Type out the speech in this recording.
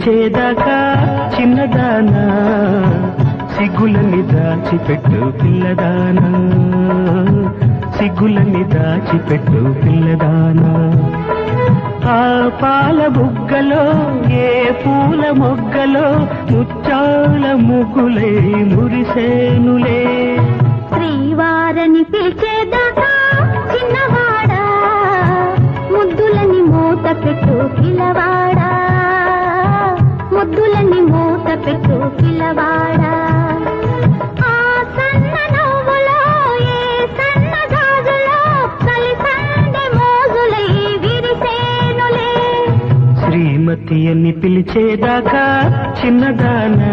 పిలిచేదాకా చిన్నదానా సిగ్గులని దాచిపెట్టు పిల్లదానా సిగ్గులని దాచిపెట్టు పిల్లదానా ఆ పాల బుగ్గలో ఏ పూల మొగ్గలో ముచ్చాల ముగ్గులే మురిసేనులే శ్రీవారని పిలిచేదాకా చిన్నవాడా ముద్దులని మూత పెట్టు పిల్లవాడా ముద్దులని మూత పెట్టు పిల్లవాడా ఆ సన్న నవ్వులో ఏ సన్న గాజులో కలిసండే మోజులై విరిసేనులే శ్రీమతి అని పిలిచేదాకా చిన్నదానా